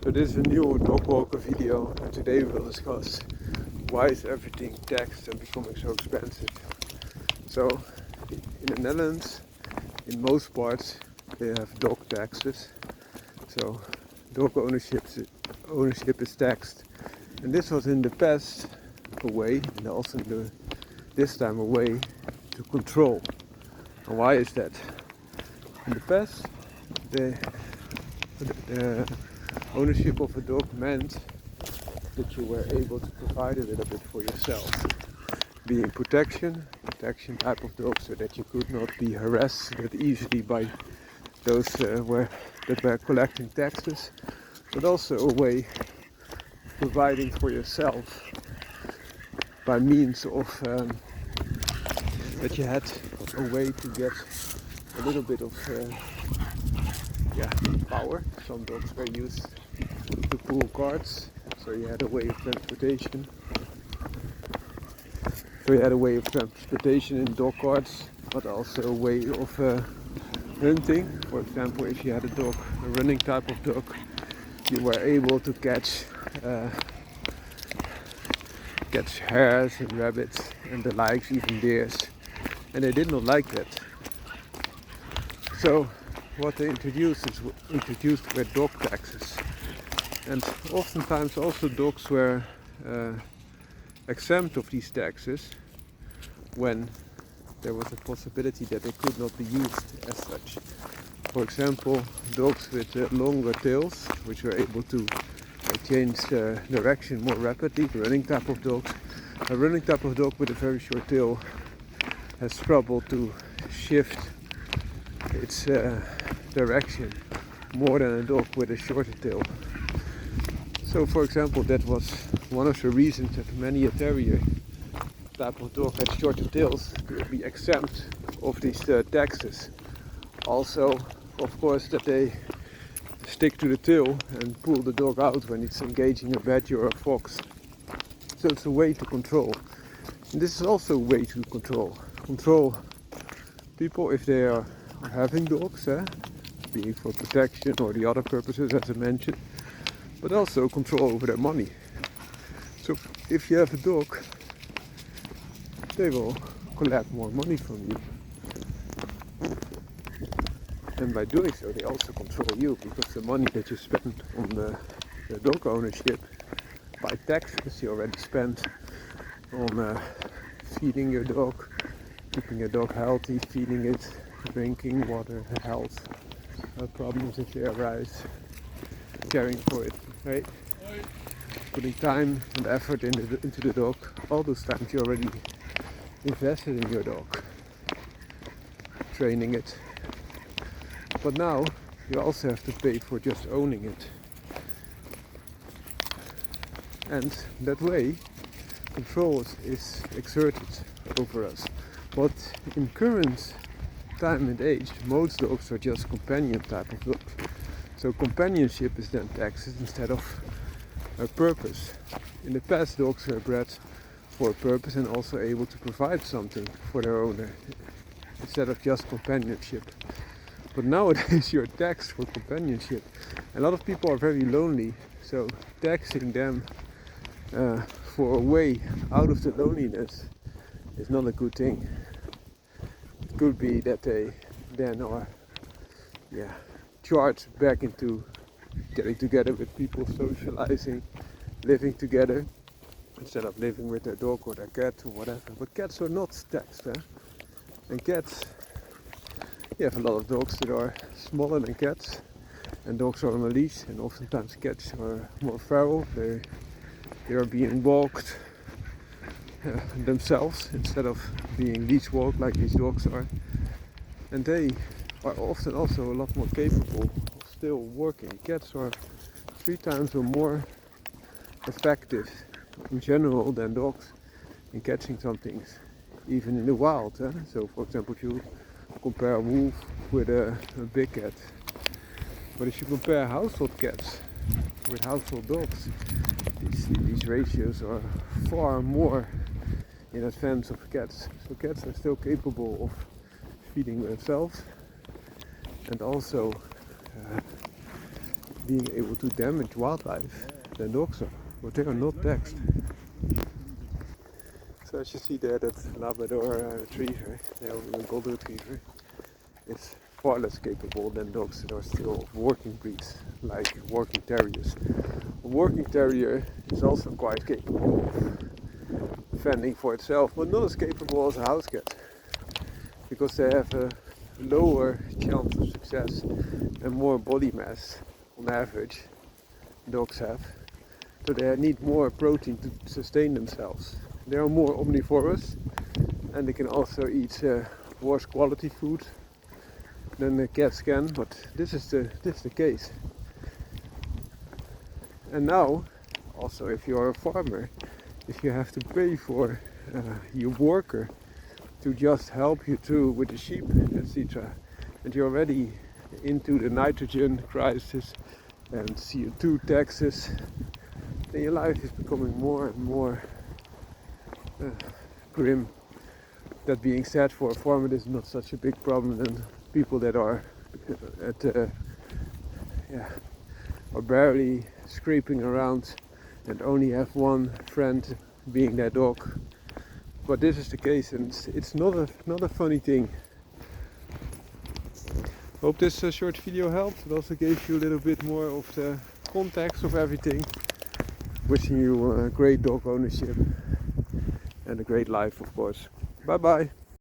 So this is a new dog walker video, and today we'll discuss why is everything taxed and becoming so expensive. So in the Netherlands, in most parts, they have dog taxes. So dog ownership is taxed, and this was in the past a way, and also this time a way to control. And why is that? In the past, the ownership of a dog meant that you were able to provide a little bit for yourself, being protection type of dog, so that you could not be harassed that easily by those that were collecting taxes, but also a way of providing for yourself by means of that you had a way to get a little bit of power. Some dogs were used to pull carts, so you had a way of transportation. In dog carts, but also a way of hunting. For example, if you had a running type of dog, you were able to catch hares and rabbits and the likes, even deers, and they did not like that. So what they introduced were dog taxes, and oftentimes also dogs were exempt of these taxes when there was a possibility that they could not be used as such. For example, dogs with longer tails, which were able to change direction more rapidly, running type of dogs. A running type of dog with a very short tail has trouble to shift its direction more than a dog with a shorter tail. So for example, that was one of the reasons that many a terrier type of dog had shorter tails to be exempt of these taxes. Also, of course, that they stick to the tail and pull the dog out when it's engaging a badger or a fox. So it's a way to control. And this is also a way to control people if they are having dogs, being for protection or the other purposes as I mentioned, but also control over their money. So if you have a dog, they will collect more money from you. And by doing so, they also control you, because the money that you spend on the dog ownership by taxes you already spent on feeding your dog, keeping your dog healthy, feeding it, drinking water, health problems if they arise, caring for it, right? Putting time and effort into the dog. All those times you already invested in your dog, training it. But now you also have to pay for just owning it. And that way control is exerted over us. But in current time and age, most dogs are just companion type of dogs. So companionship is then taxed instead of a purpose. In the past, dogs were bred for a purpose and also able to provide something for their owner instead of just companionship. But nowadays you're taxed for companionship. A lot of people are very lonely, so taxing them for a way out of the loneliness is not a good thing. It could be that they then are charged back into getting together with people, socializing, living together, instead of living with their dog or their cat or whatever. But cats are not taxed, and cats, you have a lot of dogs that are smaller than cats, and dogs are on a leash, and oftentimes cats are more feral. They are being walked themselves instead of being leash walked like these dogs are, and they are often also a lot more capable of still working. Cats are 3 times or more effective in general than dogs in catching some things, even in the wild. So for example, if you compare a wolf with a big cat, but if you compare household cats with household dogs, these ratios are far more in advance of cats. So cats are still capable of feeding themselves and also being able to damage wildlife than dogs are, but they are not taxed. So as you see there, that Labrador retriever, the golden retriever, is far less capable than dogs that are still working breeds, like working terriers. A working terrier is also quite capable of fending for itself, but not as capable as a house cat, because they have a lower chance of success and more body mass on average dogs have. So they need more protein to sustain themselves. They are more omnivorous and they can also eat worse quality food than the cats can, but this is the case. And now, also if you are a farmer, if you have to pay for your worker to just help you through with the sheep, etc., and you're already into the nitrogen crisis and CO2 taxes, then your life is becoming more and more grim. That being said, for a farmer this is not such a big problem than people that are are barely scraping around and only have one friend being their dog. But this is the case, and it's not a funny thing. Hope this short video helped. It also gave you a little bit more of the context of everything. Wishing you great dog ownership and a great life, of course. Bye bye.